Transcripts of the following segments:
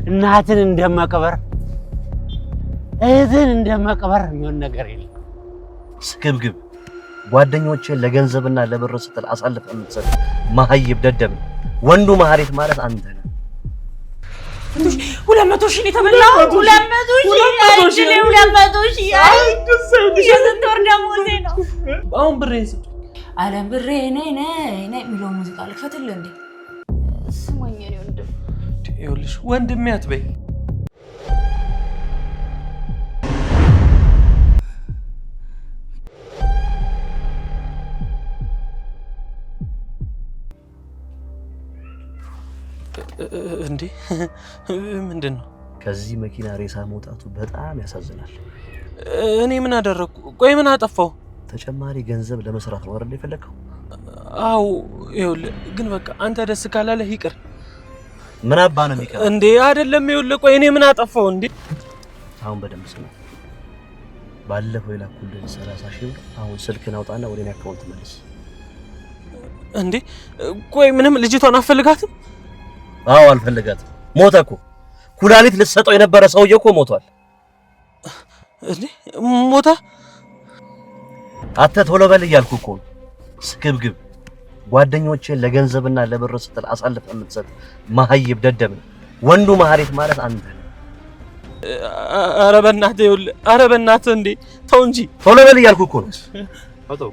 እናትን እንደመቀበር እህትን እንደመቀበር የሚሆን ነገር የለም። ስግብግብ ጓደኞቼን ለገንዘብና ለብር ስትል አሳልፈህ የምትሰጥ መሀይብ ደደብ ወንዱ መሀሪት ማለት አንተ ነህ። 200 ሺህ ተበላው 200 ሺህ የስንት ወር ደሞዜ ነው? አሁን ብሬን ስጡ። አለም ብሬ ነይ የሚለው ሙዚቃ ልክፈትልህ እንዴ? ስማኝ የኔ ወንድም። ይኸውልሽ ወንድሜ አትበይ። እንዴ ምንድነው? ከዚህ መኪና ሬሳ መውጣቱ በጣም ያሳዝናል። እኔ ምን አደረኩ? ቆይ ምን አጠፋው? ተጨማሪ ገንዘብ ለመስራት ነው አይደል የፈለከው? አው ይኸውልህ ግን በቃ አንተ ደስ ካላለህ ይቅር። ምን አባ ነው የሚቀር እንዴ? አይደለም ይኸውልህ ቆይ እኔ ምን አጠፋው እንዴ? አሁን በደንብ ስማ። ባለፈው የላኩልህ 30 ሺህ ብር አሁን ስልክህን አውጣና ወደ እኔ አካውንት መልስ። እንዴ ቆይ ምንም ልጅቷን አፈልጋትም? አዎ አልፈልጋትም። ሞተ እኮ ኩላሊት ልትሰጠው የነበረ ሰውዬ እኮ ሞቷል። እንዴ ሞተ? አተ ቶሎ በል እያልኩ እኮ ስግብግብ ጓደኞቼን ለገንዘብና ለብር ስትል አሳልፈህ የምትሰጥ መሀይብ ደደብ ወንዱ መሀሪት ማለት አንተ ነህ። ኧረ በእናትህ ይኸውልህ፣ ኧረ በእናትህ እንዴ ተው እንጂ ቶሎ በል እያልኩ እኮ ነው። አውጣው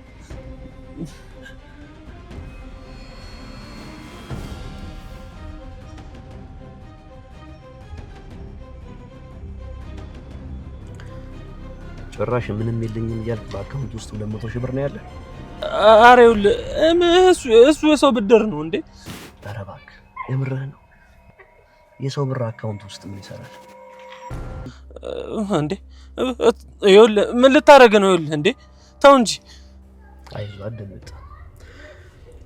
ጭራሽ ምንም የለኝም እያልክ በአካውንት ውስጥ 200 ሺህ ብር ነው ያለ። ኧረ ይኸውልህ እሱ የሰው ብድር ነው እንዴ? ኧረ እባክህ የምርህን ነው? የሰው ብር አካውንት ውስጥ ምን ይሰራል እንዴ? ይኸውልህ ምን ልታረግ ነው? ይኸውልህ እንዴ ተው እንጂ። አይዞህ አደምጥ።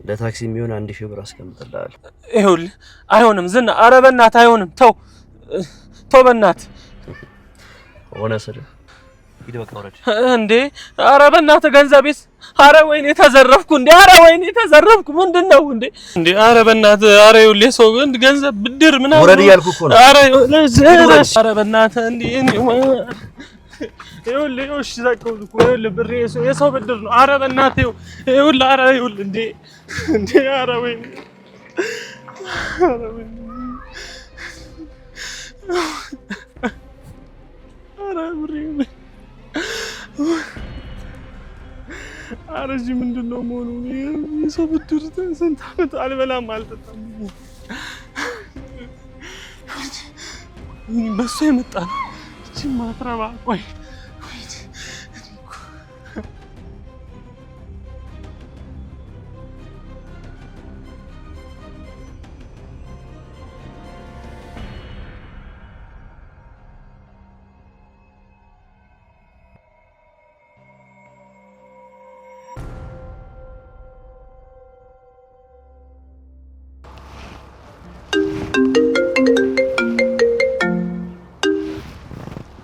ለታክሲ የሚሆን 1000 ብር አስቀምጥልሃለሁ። ይኸውልህ አይሆንም ዝና። ኧረ በእናትህ አይሆንም። ተው በእናትህ ሆነ ስለ ሂድ በቃ ወረድ እንዴ። ኧረ በእናትህ ገንዘቤስ? ኧረ ወይኔ ተዘረፍኩ እንዴ! ኧረ ወይኔ ተዘረፍኩ። ምንድነው እንዴ? እንዴ ኧረ በእናትህ ኧረ ይኸውልህ ሰው ገንዘብ ብድር ምናምን ወረድ እያልኩ እኮ ነው። ኧረ በእናትህ እንዴ ይኸውልህ እሺ ዘቀውት እኮ ይኸውልህ ብር የሰው ብድር ነው። ኧረ በእናትህ ይኸውልህ ኧረ ይኸውልህ እንዴ ኧረ ወይኔ ኧረ ብሬ ኧረ እዚህ ምንድነው መሆኑ? የሰው ብድር ስንት ዓመት አልበላም አልጠጣም። በእሷ የመጣ ነው። እቺ ማትረባ ቆይ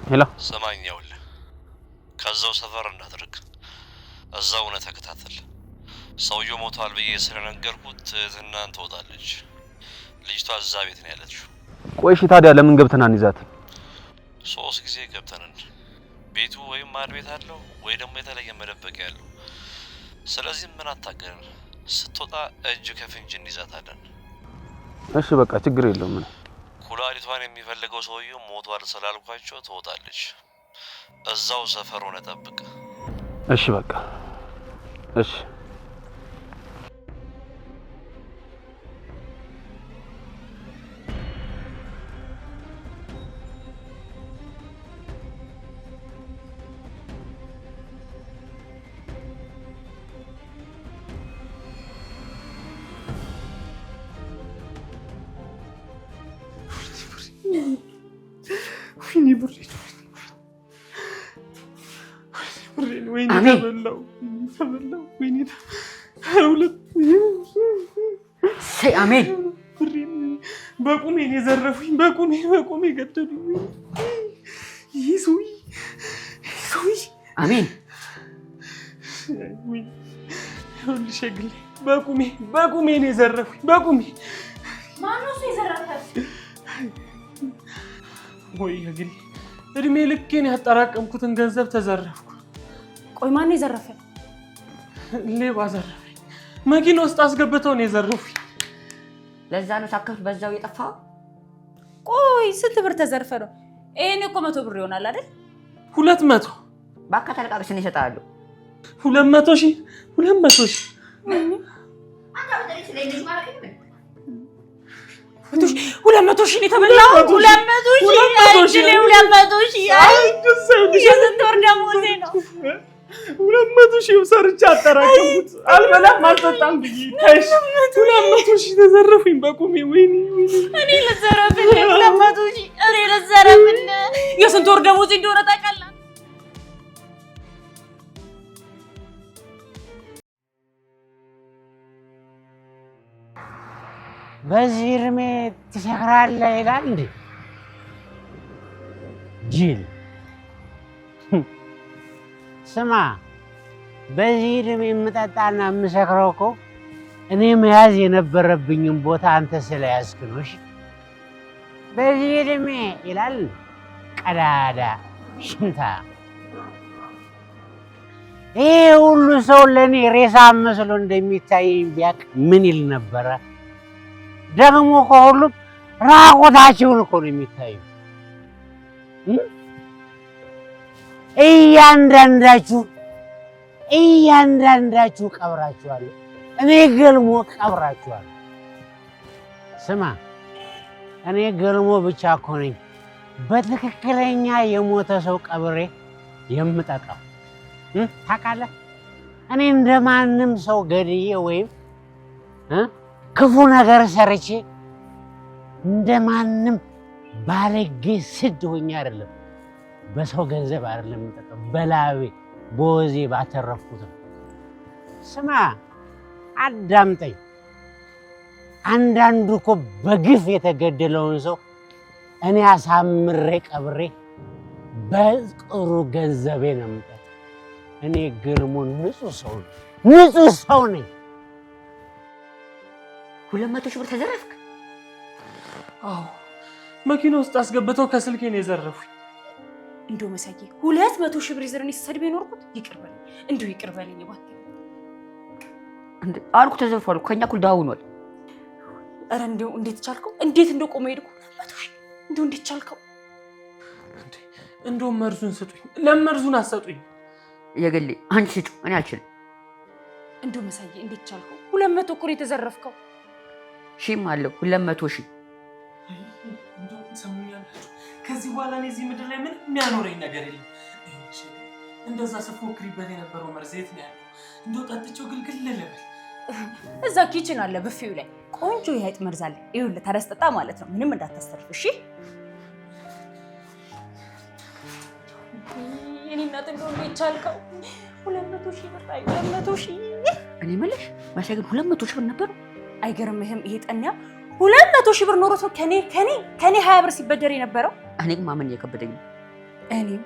ሄሎ ሰማኝ። ይኸውልህ ከዛው ሰፈር እንዳትርቅ እዛው ነው ተከታተል። ሰውየው ሞቷል ብዬ ስለነገርኩት ትናንት ትወጣለች። ልጅቷ እዛ ቤት ነው ያለችው። ቆይ እሺ ታዲያ ለምን ገብተን አንይዛት? 3 ጊዜ ገብተናል። ቤቱ ወይም ማድ ቤት አለው ወይ ደግሞ የተለየ መደበቂያ ያለው። ስለዚህ ምን አታገር ስትወጣ እጅ ከፍንጅ እንይዛታለን። እሺ በቃ ችግር የለውም። ኩላሊቷን የሚፈልገው ሰውየው ሞቷል ስላልኳቸው ትወጣለች። እዛው ሰፈር ሆነ ጠብቅ። እሺ በቃ እሺ። አሜን። በቁሜ ነው የዘረፉኝ። በቁሜ ገደሉኝ። ይሱይ አሜን። ይኸውልሽ ግሌ በቁሜ ነው የዘረፉኝ። በቁሜ ማነው እሱ የዘረፈህ? ወይ ግን እድሜ ልኬን ያጠራቀምኩትን ገንዘብ ተዘረፍኩ። ቆይ ማን ነው የዘረፈኝ? ሌባ ዘረፈኝ። መኪና ውስጥ አስገብተው ነው የዘረፉኝ። ለዛ ነው ሳከፍ በዛው የጠፋው። ቆይ ስንት ብር ተዘርፈ ነው? ይሄኔ እኮ 100 ብር ይሆናል አይደል? 200 ባካ ተለቃቅሽ ነው ይሰጣሉ። 200 ሺህ አንተ ወደኔ ስለዚህ ማለት ነው። 200 ሺህ የተበላው 200 ሺህ የስንት ወር ደሞዜ ነው? 200 ሺህ ሰርቼ አጠራቀምኩት። አልበላም አልጠጣም ብዬ ታይሽ 200 ሺህ ተዘረፉኝ በቁሜ። ወይኔ እኔ ልዘረፍልህ 200 ሺህ እኔ ልዘረፍልህ። የስንት ወር ደሞዜ እንደሆነ ታውቃለህ? በዚህ እድሜ ትሰክራለህ ይላል እንዴ? ጅል ስማ፣ በዚህ እድሜ የምጠጣና የምሰክረው እኮ እኔ መያዝ የነበረብኝን ቦታ አንተ ስለያዝክ ነው። እሺ በዚህ እድሜ ይላል ቀዳዳ ሽንታ። ይሄ ሁሉ ሰው ለእኔ ሬሳ መስሎ እንደሚታየኝ ቢያቅ ምን ይል ነበረ? ደግሞ ከሁሉም ራቆታቸውን እኮ ነው የሚታዩ። እያንዳንዳችሁ ቀብራችኋለሁ። እኔ ገልሞ ቀብራችኋለሁ። ስማ፣ እኔ ገልሞ ብቻ እኮ ነኝ በትክክለኛ የሞተ ሰው ቀብሬ የምጠቃው። ታውቃለህ፣ እኔ እንደማንም ሰው ገድዬ ወይም ክፉ ነገር ሰርቼ እንደማንም ባለጌ ስድ ሆኜ አይደለም፣ በሰው ገንዘብ አይደለም የምጠቀም፣ በላቤ በወዜ ባተረፍኩት። ስማ አዳምጠኝ። አንዳንዱ እኮ በግፍ የተገደለውን ሰው እኔ አሳምሬ ቀብሬ በጥሩ ገንዘቤ ነው የምጠቀም። እኔ ገልሞ ንጹህ ሰው ነኝ። 200 ሺህ ብር ተዘረፍክ? አዎ፣ መኪና ውስጥ አስገብተው ከስልኬ ነው የዘረፉኝ። እንደው መሳዬ 200 ሺህ ብር ይዘረኝ ሰድቤ ኖርኩት። ይቅር በለኝ፣ እንደው ይቅር በለኝ እባክህ። እንዴ አልኩ ተዘርፏል። ከኛ እኩል ዳውኗል። ኧረ እንደው እንዴት ቻልከው? እንዴት እንደቆመ ሄድኩ። 200 ሺህ እንደው እንዴት ቻልከው? እንደው መርዙን ስጡኝ። ለመርዙን አሰጡኝ። የገሌ አንቺ ስጩ፣ እኔ አልችልም። እንደው መሳዬ እንዴት ቻልከው? 200 እኮ ነው የተዘረፍከው። ሺህም አለው 200 ሺህ። እንደው ሰሙኛላችሁ። ከዚህ በኋላ እኔ እዚህ ምድር ላይ ምን የሚያኖረኝ ነገር የለም። እንደዛ ስፎክሪበት የነበረው መርዝ የት ነው ያለው? እንደው ጠጥቼው ግልግል ልበል። እዛ ኪችን አለ ብፌው ላይ ቆንጆ የሀይጥ መርዝ አለ። ይኸውልህ ታረስጠጣ ማለት ነው። ምንም እንዳታስተርፍ እሺ? የኔ እናት እንደው እንዴት ቻልከው? 200 ሺህ ብር 200 ሺህ። እኔ የምልሽ መቼ ግን 200 ሺህ ብር ነበሩ? አይገርምህም? ይሄ ጠንያ 200 ሺህ ብር ኖሮት ከኔ 20 ብር ሲበደር የነበረው። እኔ ግን ማመን እየከበደኝ ነው። እኔም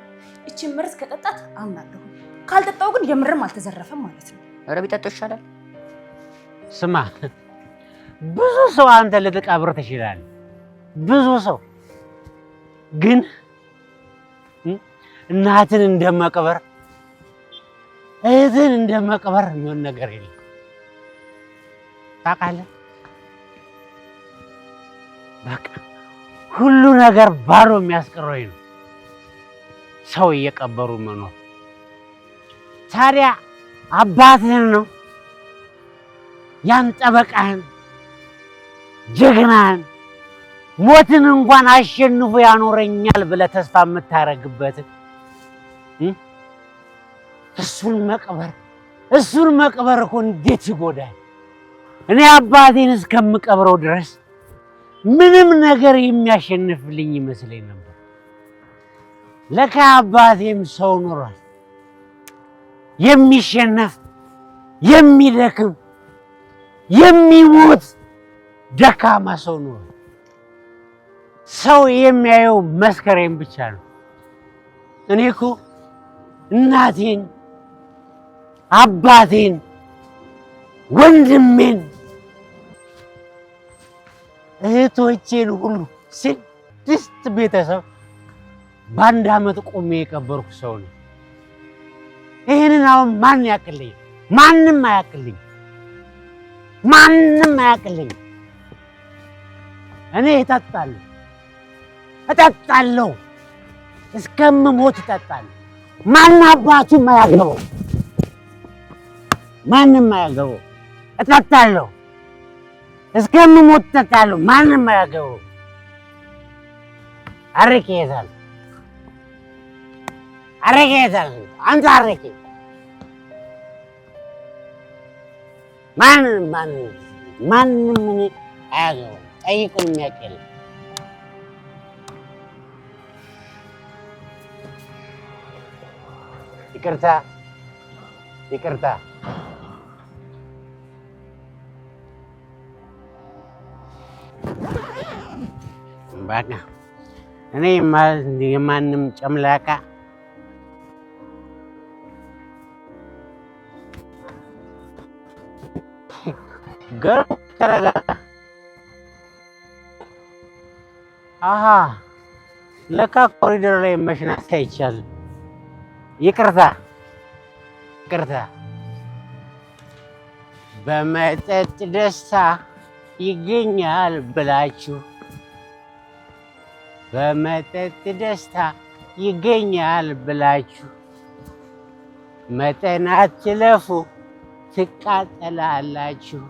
እቺን መርዝ ከጠጣት አምናለሁ፣ ካልጠጣው ግን የምርም አልተዘረፈም ማለት ነው። ኧረ ቢጠጣው ይሻላል። ስማ፣ ብዙ ሰው አንተ ልትቀብር ትችላለህ፣ ብዙ ሰው ግን እናትን እንደመቅበር እህትን እንደመቅበር የሚሆን ነገር የለም። ታውቃለህ፣ በቃ ሁሉ ነገር ባዶ የሚያስቀረኝ ነው ሰው እየቀበሩ መኖር። ታዲያ አባትህን ነው ያን ጠበቃህን ጀግናህን ሞትን እንኳን አሸንፎ ያኖረኛል ብለህ ተስፋ የምታረግበትን እሱን መቅበር እኮ እንዴት ይጎዳል! እኔ አባቴን እስከምቀብረው ድረስ ምንም ነገር የሚያሸንፍልኝ ይመስለኝ ነበር። ለካ አባቴም ሰው ኖሯል። የሚሸነፍ የሚደክም የሚሞት ደካማ ሰው ኖሯል። ሰው የሚያየው መስከሬን ብቻ ነው። እኔ እኮ እናቴን፣ አባቴን፣ ወንድሜን፣ እህቶቼን ሁሉ 6 ቤተሰብ በአንድ ዓመት ቆሜ የቀበርኩ ሰው ነው። ይሄንን አሁን ማን ያቅልኝ? ማንም አያቅልኝ። ማንም አያቅልኝ። እኔ እጠጣለሁ እስከምሞት እጠጣለሁ። ማን አባቱም አያገባው፣ ማንም አያገባው። እጠጣለሁ እስከምሞት እጠጣለሁ። ማንም አያገባው። አረቄ የታል? አረቄ የታል? አንተ አረቄ ማንም ምን አያገባው። ጠይቁን የሚያውቅ የለም። ይቅርታ በቃ እኔ የማንም ጨምላቃ ተረጋጋ። አሃ ለካ ኮሪደር ላይ መሽናት አይቻልም። ይቅርታ በመጠጥ ደስታ ይገኛል ብላችሁ መጠን አትለፉ፣ ትቃጠላላችሁ።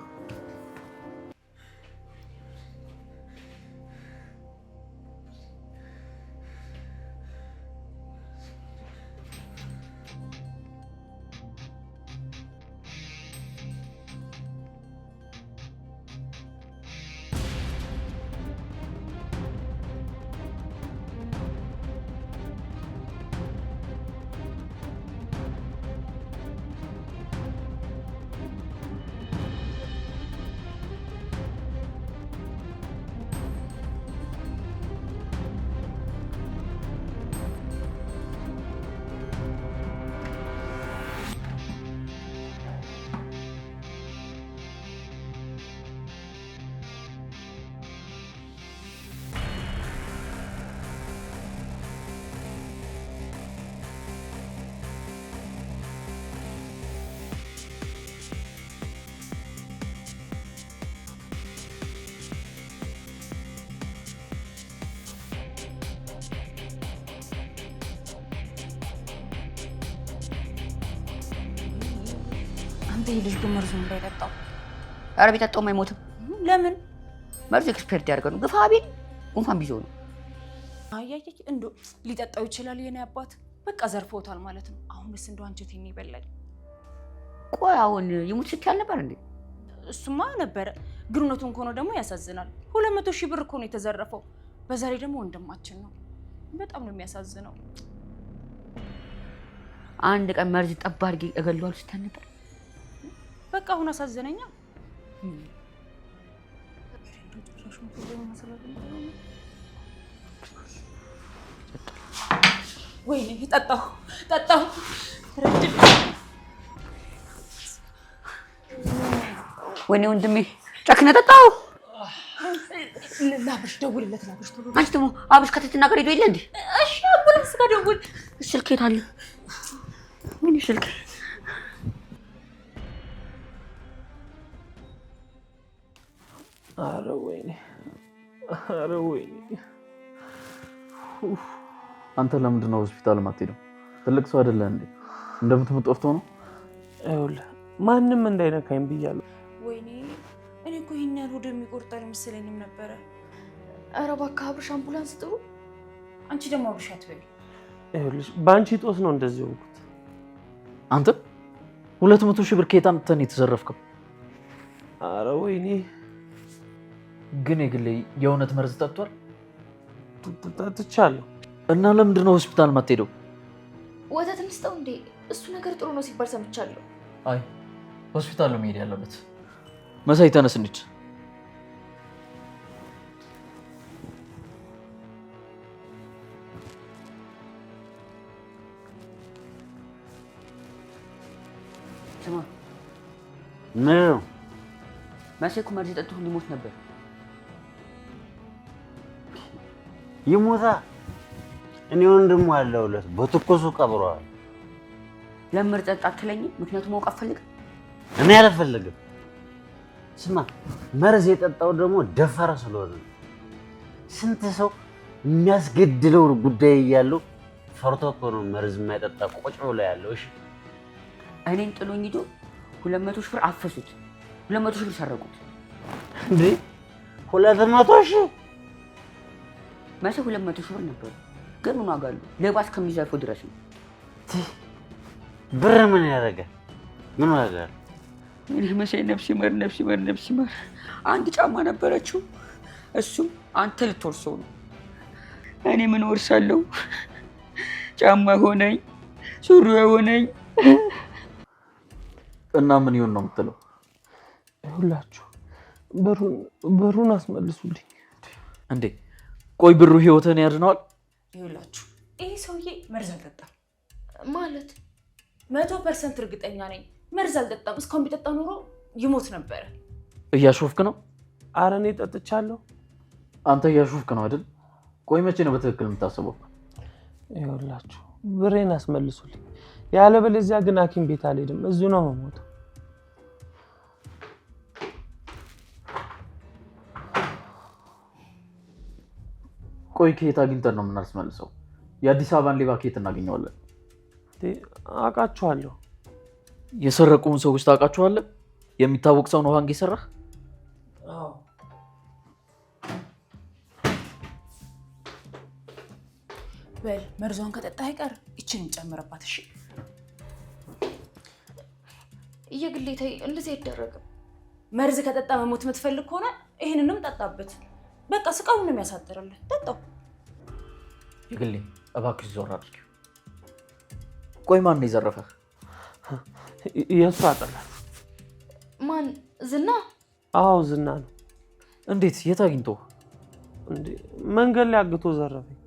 ይሄ ልጅ ግን መርዙን እንዳይጠጣው። ኧረ ቢጠጣውም አይሞትም። ለምን? መርዙ ኤክስፐርት ያደርገው ነው። ግፋ ቢል ጉንፋን ቢይዘው ነው። አያየች እንደው ሊጠጣው ይችላል የኔ አባት። በቃ ዘርፎታል ማለት ነው። አሁንስ እንደው አንጀቴን ይበላል። ቆይ አሁን ይሙት ስትይ አልነበር እንዴ? እሱማ ነበረ። ግን እውነቱን ከሆነ ደግሞ ያሳዝናል። 200,000 ብር እኮ ነው የተዘረፈው። በዛ ላይ ደግሞ ወንድማችን ነው። በጣም ነው የሚያሳዝነው። አንድ ቀን መርዝ ጠብ አድርጌ እገለዋለሁ ስትል ነበር። በቃ አሁን አሳዘነኛ። ወይኔ ጠጣሁ። ወይኔ ወንድሜ ጨክነህ ጠጣሁ። ላብሽ ደውልለት። ላብሽ ቶሎ። አንቺ ደግሞ አብሽ ከተትና ጋር ሄዶ የለ እንዴ? እሺ አምቡላንስ ጋር ደውል። ስልክ የት አለ? ምን ስልክ? ኧረ ወይኔ አንተ ለምንድን ነው ሆስፒታል የማትሄደው? ትልቅ ሰው አይደለህ እንዴ? እንደምትሞት ጠፍቶ ነው? ይኸውልህ ማንም እንዳይነካኝ ብያለሁ። ወይኔ እኔ እኮ ይሄን ያህል ወደ የሚቆርጥ አልመሰለኝም ነበረ። ኧረ እባክህ አብርሽ አምቡላንስ ጥሩ። አንቺ ደግሞ አብርሽ አትበይ። ይኸውልሽ በአንቺ ጦስ ነው እንደዚህ ሆንኩት። አንተ 200,000 ብር ከየት አምጥተህ ነው የተዘረፍከው? ኧረ ወይኔ ግን የግሌ የእውነት መርዝ ጠጥቷል? ጠጥቻለሁ። እና ለምንድን ነው ሆስፒታል የማትሄደው? ወተት እንስጠው እንዴ? እሱ ነገር ጥሩ ነው ሲባል ሰምቻለሁ። አይ ሆስፒታል ነው መሄድ ያለበት። መሳይ ተነስ እንሂድ። ስማ ምን መሳይ እኮ መርዝ ጠጥቶ ሊሞት ነበር። ይሞታ እኔ ወንድሙ አለውለት በትኩሱ ቀብሯል። ለምን ጠጣ አትለኝም? ምክንያቱም ማወቅ አትፈልግም? እኔ አልፈልግም። ስማ መርዝ የጠጣው ደግሞ ደፈረ ስለሆነ ስንት ሰው የሚያስገድለው ጉዳይ እያለው ፈርቶ እኮ ነው መርዝ የማይጠጣ ቁጭ ብሎ ያለው። እሺ እኔን ጥሎኝ ሂዶ 200 ሺህ ብር አፈሱት። 200 ሺህ ብር ሰረቁት። እንዴ 200 ሺህ መቼ 200 ሺህ ብር ነበር፣ ግን ምን ዋጋ አለው? ሌባ እስከሚዘርፈው ድረስ ነው። ብር ምን ያደርጋል? ምን ዋጋ አለው? እኔ መቼ ነፍስ ይማር አንድ ጫማ ነበረችው፣ እሱም አንተ ልትወርሰው ነው። እኔ ምን ወርሳለሁ? ጫማ ሆነኝ ሱሪ ሆነኝ። እና ምን ይሁን ነው የምትለው? ይኸውላችሁ ብሩን አስመልሱልኝ። እንዴ ቆይ ብሩ ህይወትን ያድነዋል? ይኸውላችሁ ይሄ ሰውዬ መርዝ አልጠጣም ማለት 100% እርግጠኛ ነኝ። መርዝ አልጠጣም። እስካሁን ቢጠጣ ኖሮ ይሞት ነበረ። እያሾፍክ ነው? ኧረ እኔ ጠጥቻለሁ። አንተ እያሾፍክ ነው አይደል? ቆይ መቼ ነው በትክክል የምታስበው? ይኸውላችሁ ብሬን አስመልሱልኝ፣ ያለበለዚያ ግን ሐኪም ቤት አልሄድም፣ እዚሁ ነው የምሞተው። ቆይ ከየት አግኝተን ነው የምናስመልሰው? የአዲስ አበባን ሌባ ከየት እናገኘዋለን? አውቃችኋለሁ። የሰረቁን ሰዎች ታውቃቸዋለህ? የሚታወቅ ሰው ነው ባንክ የሰራህ? አዎ። በል መርዟን ከጠጣ አይቀር እቺን እንጨምርባት። እሺ እየግሌታ እንደዚህ አይደረግም። መርዝ ከጠጣ መሞት የምትፈልግ ከሆነ ይሄንንም ጠጣበት። በቃ ስቃውን ነው የሚያሳጥርልህ። ጠጣው። ይግሌ እባክሽ ዞር አድርጊ። ቆይ ማን ነው የዘረፈህ? የእሱ አጠላት። ማን? ዝና? አዎ ዝና ነው። እንዴት? የት አግኝቶ? እንዴ መንገድ ላይ አግቶ ዘረፈኝ።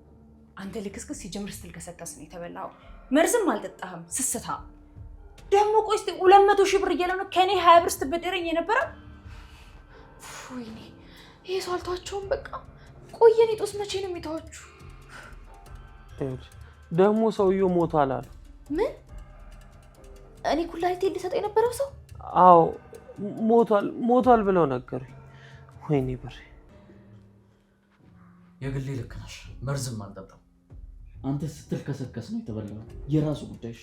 አንተ ልክስክስ ሲጀምር ስትልከሰከስ ነው የተበላው። መርዝም አልጠጣህም ስስታ። ደግሞ ቆይ እስቲ 200 ሺህ ብር እያለ ነው ከኔ 20 ብር ስትበደረኝ የነበረው። ወይኔ ይሄ ሰው አልተዋቸውም። በቃ ቆየኔ ጦስ መቼ ነው የሚተዋችሁ? ደግሞ ሰውየው ሞቷል አሉ። ምን? እኔ ኩላሊቴ ሊሰጠው የነበረው ሰው? አዎ ሞቷል ብለው ነገሩኝ። ወይኔ ብሬ። የግሌ ልክ ነሽ። መርዝም አልጠጣም። አንተ ስትልከሰከስ ነው የተበላው። የራሱ ጉዳይ። እሺ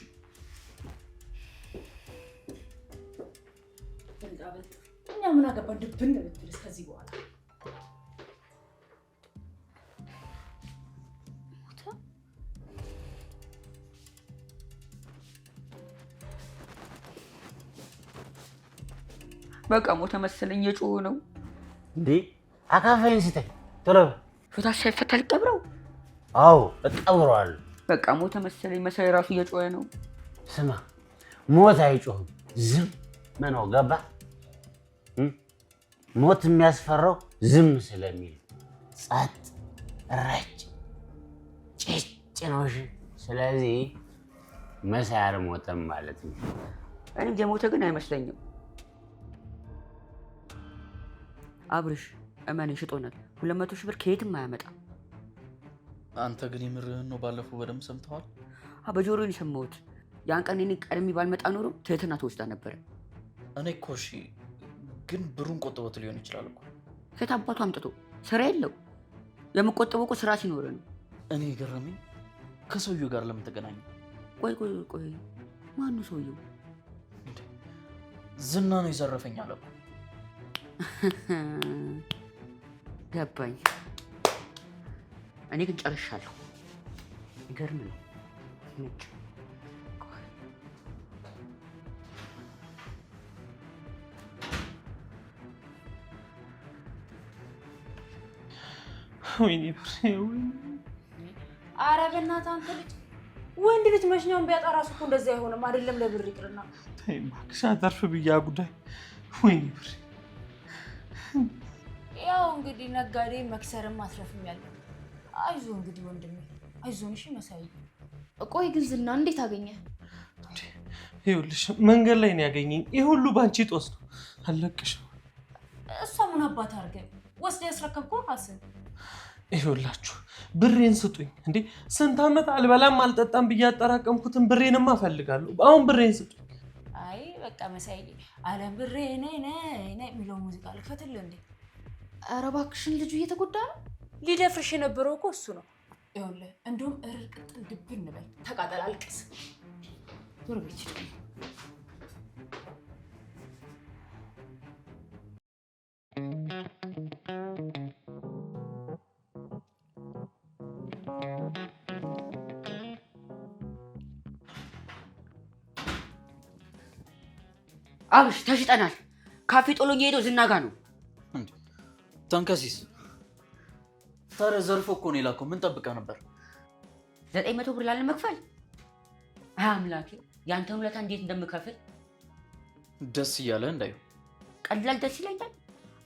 እኛ ምን አገባን? ድብን ብትልስ ከዚህ በኋላ በቃ ሞተ መሰለኝ። የጮኸ ነው እንዴ አካፋይን ስጠኝ ቶሎ። ፍታሽ ሳይፈታ ልቀብረው? አዎ እቀብረዋለሁ። በቃ ሞተ መሰለኝ። መሳይ ራሱ እየጮኸ ነው። ስማ ሞት አይጮህም፣ ዝም ነው። ገባ? ሞት የሚያስፈራው ዝም ስለሚል ጸጥ ረጭ ጭጭ ነው። እሺ ስለዚህ መሳይ አልሞተም ማለት ነው። እኔ የሞተ ግን አይመስለኝም። አብርሽ እመኔ ሽጦናል። 200 ሺህ ብር ከየትም አያመጣም። አንተ ግን የምርህን ነው? ባለፈው በደምብ ሰምተዋል? በጆሮዬ የሰማሁት። ያን ቀን እኔ ቀድሜ ባልመጣ ኖሮ ትህትና ተወስዳ ነበረ። እኔ እኮ እሺ፣ ግን ብሩን ቆጥቦት ሊሆን ይችላል እኮ። ከየት አባቱ አምጥቶ? ስራ የለው። የምቆጥበው እኮ ስራ ሲኖር ነው። እኔ የገረመኝ ከሰውየው ጋር ለምን ተገናኙ? ቆይ ማነው ሰውየው? ዝና ነው የዘረፈኝ አለ እኮ። ገባኝ። እኔ ግን ጨርሻለሁ። ይገርም ነው። ነጭ ወይኔ ብሬ። ኧረ በእናትህ አንተ ልጅ፣ ወንድ ልጅ መሽኛውን ቢያጣ ራሱ እኮ እንደዚህ አይሆንም። አይደለም ለብር ይቅርና። ተይ እባክሽ አተርፍ ብያ ጉዳይ። ወይኔ ብሬ። ያው እንግዲህ ነጋዴ መክሰርም ማትረፍም ያለው። አይዞህ እንግዲህ ወንድሜ፣ አይዞን። እሺ መሳይ። ቆይ ግን ዝና እንዴት አገኘ? ይኸውልሽ መንገድ ላይ ነው ያገኘኝ። ይሄ ሁሉ ባንቺ ጦስ ነው። አለቅሽም። እሷ ምን አባት አድርገህ ወስደህ ያስረከብከው ራስህ። ይኸውላችሁ ብሬን ስጡኝ እንዴ! ስንት ዓመት አልበላም አልጠጣም ብዬ አጠራቀምኩትን ብሬንማ እፈልጋለሁ። አሁን ብሬን ስጡኝ። አይ በቃ መሳይ አለም ብሬ ነይ የሚለው ሙዚቃ ልክፈትልህ እንዴ? ኧረ እባክሽን ልጁ እየተጎዳ ነው። ሊደፍርሽ የነበረው እኮ እሱ ነው። ይኸውልህ እንደውም እርር ቅጥል ድብን በል ተቃጠል፣ አልቅስ። ዞር በይ ይችላል። አብሽ ተሽጠናል። ካፌ ጦሎኝ ሄዶ ዝናጋ ነው። ተንከሲስ ታዲያ ዘርፎ እኮ ነው የላከው። ምን ጠብቀህ ነበር? 900 ብር ላለ መክፈል። አምላኬ ያንተን ውለታ እንዴት እንደምከፍል ደስ እያለ እንዳዩ ቀላል ደስ ይለኛል።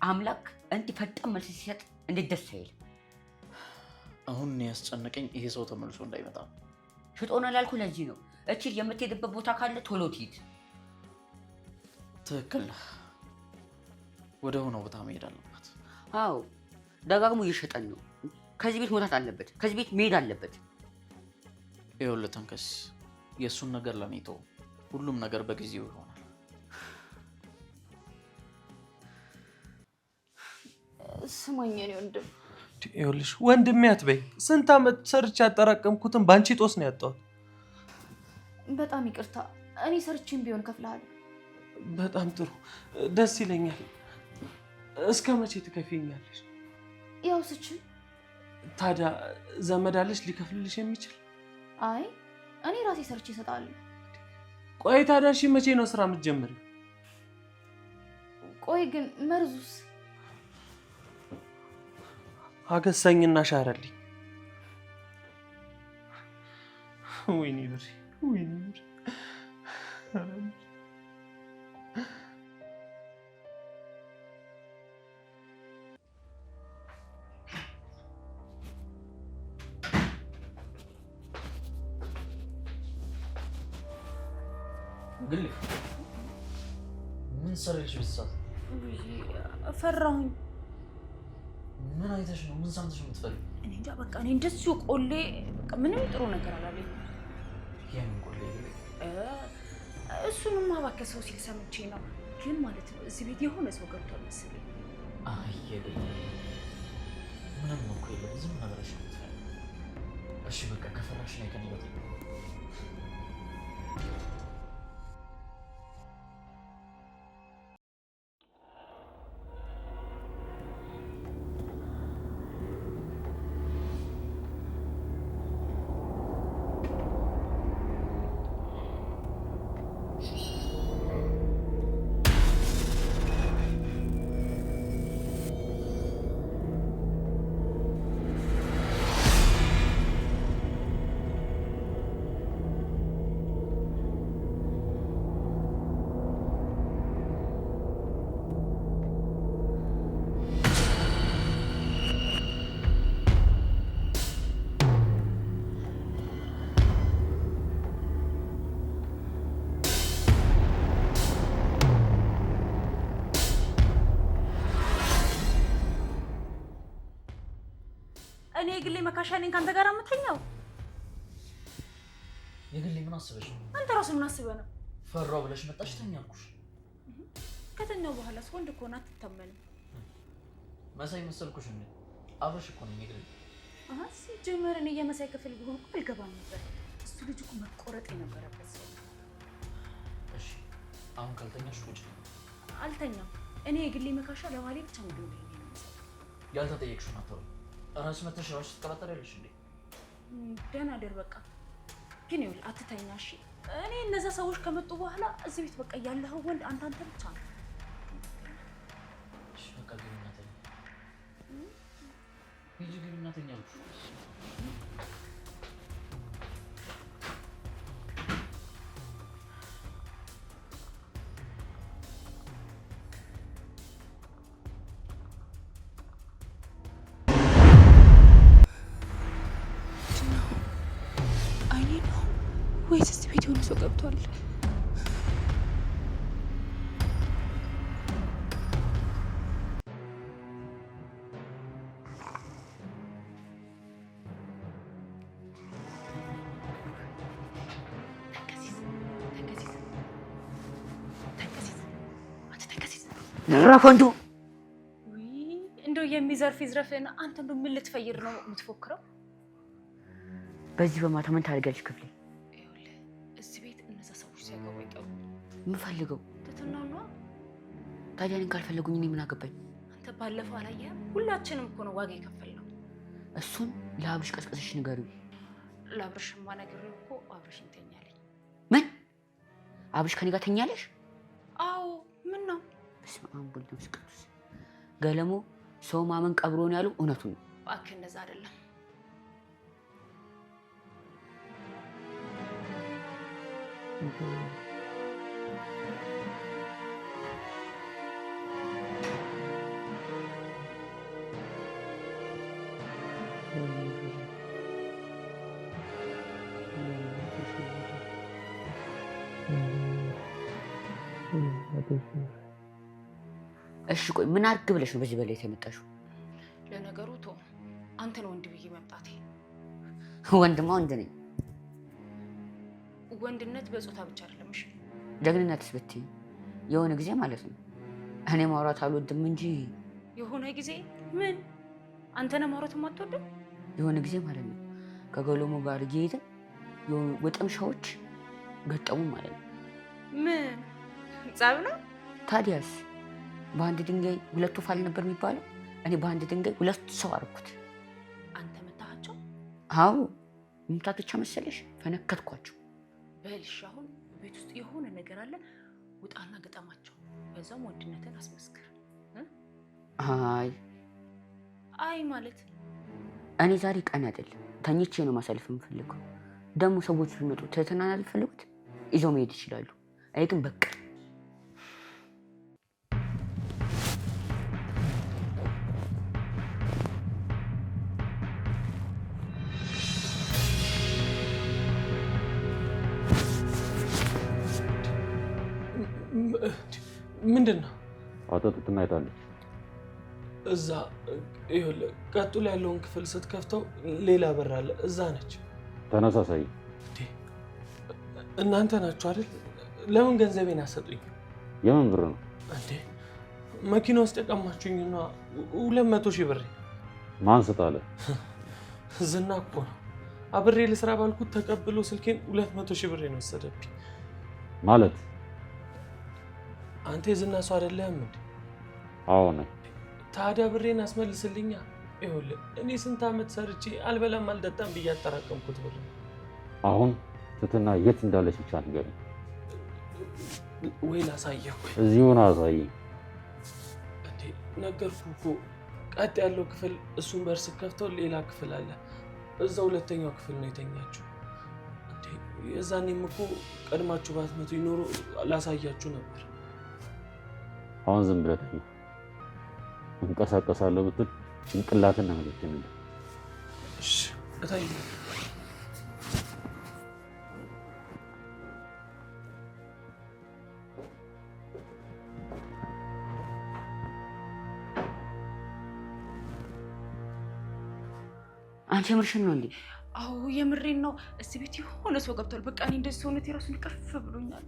አምላክ እንዲህ ፈጣን መልስ ሲሰጥ እንዴት ደስ አይል። አሁን ያስጨነቀኝ ይሄ ሰው ተመልሶ እንዳይመጣ። ሽጦናል ያልኩህ ለዚህ ነው። እቺ የምትሄድበት ቦታ ካለ ቶሎ ትሂድ። ትክክል ነህ። ወደ ሆነው ቦታ መሄድ አለበት። አዎ ደጋግሞ እየሸጠን ነው። ከዚህ ቤት መውጣት አለበት። ከዚህ ቤት መሄድ አለበት። ይኸውልህ ተንከስ፣ የእሱን ነገር ለኔ ተው። ሁሉም ነገር በጊዜው ይሆናል። ስማኝ የኔ ወንድም። ይኸውልሽ ወንድሜ አትበይ። ስንት ዓመት ሰርቼ ያጠራቀምኩትን ባንቺ ጦስ ነው ያጣሁት። በጣም ይቅርታ። እኔ ሰርቼም ቢሆን ከፍልሃለሁ። በጣም ጥሩ፣ ደስ ይለኛል። እስከ መቼ ትከፊኛለሽ? ያው ስችል። ታዲያ ዘመድ አለሽ ሊከፍልልሽ የሚችል? አይ እኔ ራሴ ሰርቼ እሰጣለሁ። ቆይ ታዲያ እሺ መቼ ነው ስራ የምትጀምሪው? ቆይ ግን መርዙስ? አገሳኝና ሻረልኝ። ወይኔ ብሬ፣ ወይኔ ብሬ። ግል ምን ሰራልሽ? ብትሳት ፈራሁኝ። ምን አይተሽ ነው? ምን ሰምተሽ ነው የምትፈሪው? እኔ እንጃ በቃ እኔ እንደዚሁ ቆሌ በቃ ምንም ጥሩ ነገር አላለኝ። የምን ቆሌ? እሱንም እባክህ ሰው ሲል ሰምቼ ነው። ግን ማለት ነው እዚህ ቤት የሆነ ሰው ገብቷል መሰለኝ። አየለ ምንም እኮ የለም። ዝም ብለሽ ነው የምትፈሪው። እሺ በቃ ከፈራሽ ላይ ከኔ ጋር እኔ የግሌ መካሻ ነኝ ካንተ ጋር የምተኛው? የግሌ ምን አስበሽ ነው? አንተ ራስህ ምን አስበህ ነው? ፈራው ብለሽ መጣሽ ተኛልኩሽ። ከተኛው በኋላስ ወንድ እኮ ነው አትታመንም። መሳይ መሰልኩሽ እንዴ? አብረሽ እኮ ነው የግሌ። ሲጀመር እኔ የመሳይ ክፍል ቢሆን እኮ አልገባም ነበር። እሱ ልጅ እኮ መቆረጥ የነበረበት ሰው። እሺ አሁን ካልተኛሽ ቁጭ። አልተኛም። እኔ የግሌ መካሻ ለባሌ ብቻ ነው እንደሆነ ነው መሰለኝ። ያልተጠየቅሽው አታውሪ። ራስ መተሽ ራስ ትቀባጠሪያለሽ እንዴ? ደህና ደር በቃ። ግን ይኸውልህ አትተኛ እሺ። እኔ እነዛ ሰዎች ከመጡ በኋላ እዚህ ቤት በቃ ያለኸው ወንድ አንተ ብቻ ነው። እሺ በቃ ግቢና ተኛ። ሂጂ ግቢና ተኛ አልኩሽ። ወይስ እዚህ ቤት የሆነ ሰው ገብቷል? ረፈንዱ እንደው የሚዘርፍ ይዝረፍና አንተ እንደው ምን ልትፈይር ነው የምትፎክረው? በዚህ በማታ ምን ታደርጊያለሽ ክፍሌ? ይኸውልህ እዚህ ቤት እነዛ ሰዎች ሲያገቡ አይቀሩ። የምፈልገው ትትናው ነው። ታዲያ እኔን ካልፈለጉኝ እኔ ምን አገባኝ? አንተ ባለፈው አላየህም? ሁላችንም እኮ ነው ዋጋ የከፈልነው። እሱን ለአብርሽ ቀስቀስሽ ንገሪው። ለአብርሽማ ነግሬው እኮ አብርሽ ይተኛለኝ። ምን? አብርሽ ከኔ ጋር ተኛለሽ? አዎ። ምን ነው? በስመ አብ ወወልድ ወመንፈስ ቅዱስ። ገለሞ ሰው ማመን ቀብሮ ነው ያለው እውነቱን ነው። እባክህ እንደዛ አይደለም። እሺ ቆይ ምን አድርግ ብለሽ ነው በዚህ በላይ የመጣሽው? ለነገሩ ቶ አንተ ነው ወንድ ብዬ መምጣቴ። ወንድማ ወንድ ነኝ። ወንድነት በጾታ ብቻ አይደለም። እሺ ጀግንነትስ ብትይ የሆነ ጊዜ ማለት ነው። እኔ ማውራት አልወድም እንጂ የሆነ ጊዜ ምን አንተ ነህ ማውራት የማትወደው? የሆነ ጊዜ ማለት ነው ከገሎሞ ጋር እየሄድን የሆኑ ወጠምሻዎች ገጠሙ ማለት ነው። ምን ጸብ ነው? ታዲያስ በአንድ ድንጋይ ሁለት ወፍ አልነበር የሚባለው? እኔ በአንድ ድንጋይ ሁለት ሰው አደረኩት። አንተ መታሃቸው? አዎ መምታት ብቻ መሰለሽ? ፈነከትኳቸው። በልሽ አሁን ቤት ውስጥ የሆነ ነገር አለ፣ ውጣና ገጠማቸው። በዛም ወንድነትን አስመስክር። አይ ማለት እኔ ዛሬ ቀን አይደለም ተኝቼ ነው ማሳለፍ የምፈልገው። ደግሞ ሰዎች ቢመጡ ትህትናን አልፈልጉት ይዘው መሄድ ይችላሉ። እኔ ግን በቃ ምንድን ነው? አቶ ትትና አይታለች። እዛ ይኸውልህ ቀጥሎ ያለውን ክፍል ስትከፍተው ሌላ በር አለ፣ እዛ ነች። ተነሳሳይ። እናንተ ናችሁ አይደል? ለምን ገንዘቤን አሰጡኝ? የምን ብር ነው እንዴ? መኪና ውስጥ የቀማችሁኝና 200,000 ብር። ማን ስጣለ? ዝና እኮ ነው። አብሬ ልስራ ባልኩት ተቀብሎ ስልኬን 200,000 ብር ነው ወሰደብኝ። ማለት አንተ የዝና ሰው አይደለህም እንዴ? አዎ ነኝ። ታዲያ ብሬን አስመልስልኛ። ይኸውልህ እኔ ስንት ዓመት ሰርቼ አልበላም አልጠጣም ብዬ አጠራቀምኩት ብር። አሁን ትትና የት እንዳለች ብቻ ንገረኝ። ወይ ላሳየህ? እዚሁን አሳይ። እንዴ ነገርኩህ እኮ ቀጥ ያለው ክፍል እሱን በር ስትከፍተው ሌላ ክፍል አለ። እዛ ሁለተኛው ክፍል ነው የተኛችው። እንዴ የዛኔም እኮ ቀድማችሁ ባትመጡ ይኖሩ ላሳያችሁ ነበር። አሁን ዝም ብለህ ተኛ። እንቀሳቀሳለሁ ብትል ጭንቅላትን ነው የምትነው። እሺ እታይ። አንቺ የምርሽን ነው እንዴ? አዎ የምሬን ነው። እዚህ ቤት የሆነ ሰው ገብቷል። በቃ እኔ እንደዚህ ሰውነት የራሱን ይቀርፍ ብሎኛል።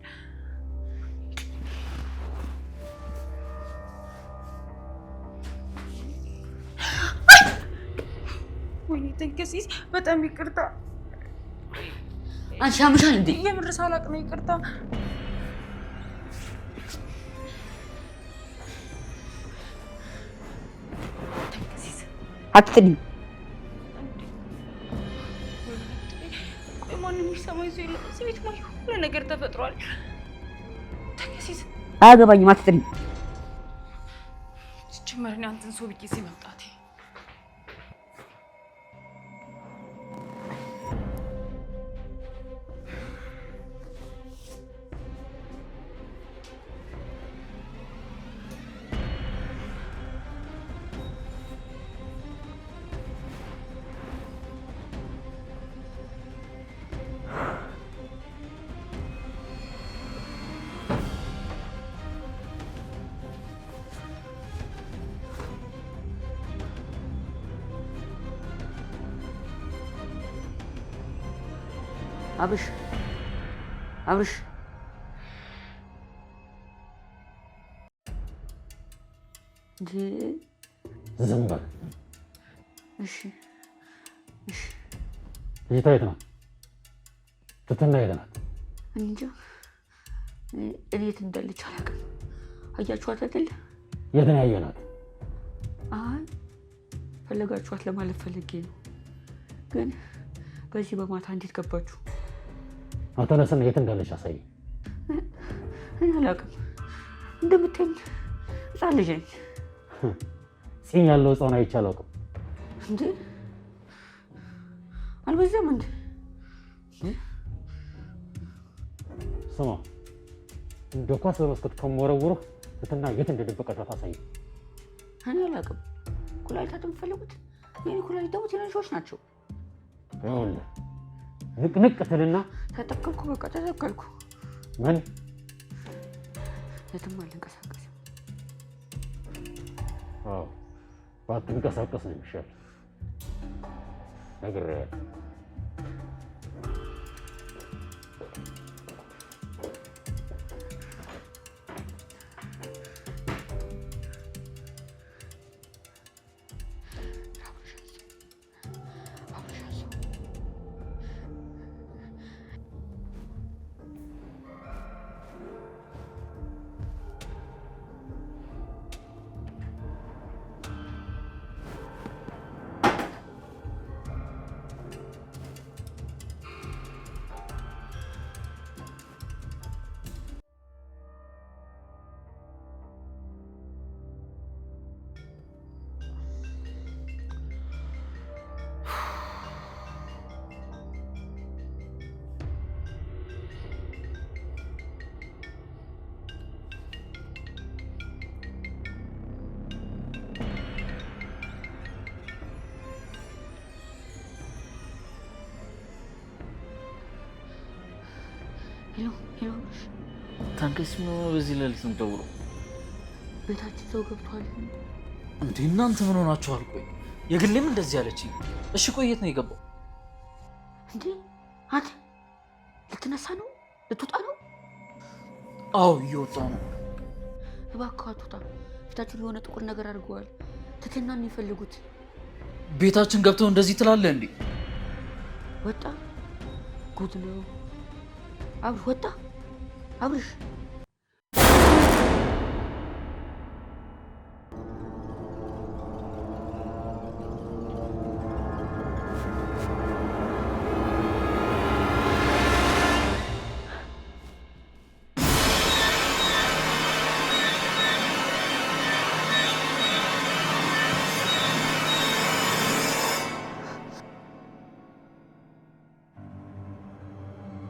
ወይኔ ተንከሲስ፣ በጣም ይቅርታ። አንቺ ያምሻል እንዴ? የምር ሳላቅ ነው፣ ይቅርታ። ተንከሲስ አትጥሪ። ቆይ ማንም የሚሰማኝ ሰው የለም። እዚህ ቤት ማለት የሆነ ነገር ተፈጥሯል። ተንከሲስ አያገባኝም፣ አትጥሪ። ጀመር እኔ አንተን ሰው ብዬ እዚህ መምጣቴ አብርሽ አብርሽ ዝም በል። እሺ እሺ። ልጅቷ የት ናት? ትትና የት ናት? እንጃ እኔ የት እንዳለች አላውቅም። አያችኋት አይደለ? የት ነው ያየናት? አይ ፈለጋችኋት ለማለት ፈልጌ ነው። ግን በዚህ በማታ እንዴት ገባችሁ? አተነስና የት እንዳለች አሳይ። እኔ አላውቅም። እንደምታኝ ሕፃን ልጅ ነኝ። ፂም ያለው ሕፃን አይቼ አላውቅም። እንዴ አልበዛም እንዴ? ስማ እንደ ኳስ በመስኮት ከመወረውረው ትትና የት እንደደበቀቻት አሳይ። እኔ አላውቅም። ኩላሊታት የምትፈልጉት የኔ ኩላሊት ደግሞ ትናንሾች ናቸው። ይኸውልህ ንቅንቅ ትልና ተተከልኩ፣ በቃ ተተከልኩ። ምን የትም አልንቀሳቀስም። አዎ ባትንቀሳቀስ ነው የሚሻል። ነግሬሃለሁ። ሄሎ ታንከስ ነው በዚህ ሌሊት ነው ደውሎ ቤታችን ሰው ገብቷል እንዴ? እናንተ ምን ሆናችኋል? ቆይ የግሌም እንደዚህ አለችኝ። እሺ ቆይ የት ነው የገባው እንዴ? አንተ ልትነሳ ነው? ልትወጣ ነው? አዎ እየወጣሁ ነው። እባክህ አትውጣ። ፊታችን የሆነ ጥቁር ነገር አድርገዋል። ትትና የሚፈልጉት ቤታችን ገብተው እንደዚህ ትላለህ እንዴ? ወጣ ጉድ ነው። አብርሽ ወጣ። አብርሽ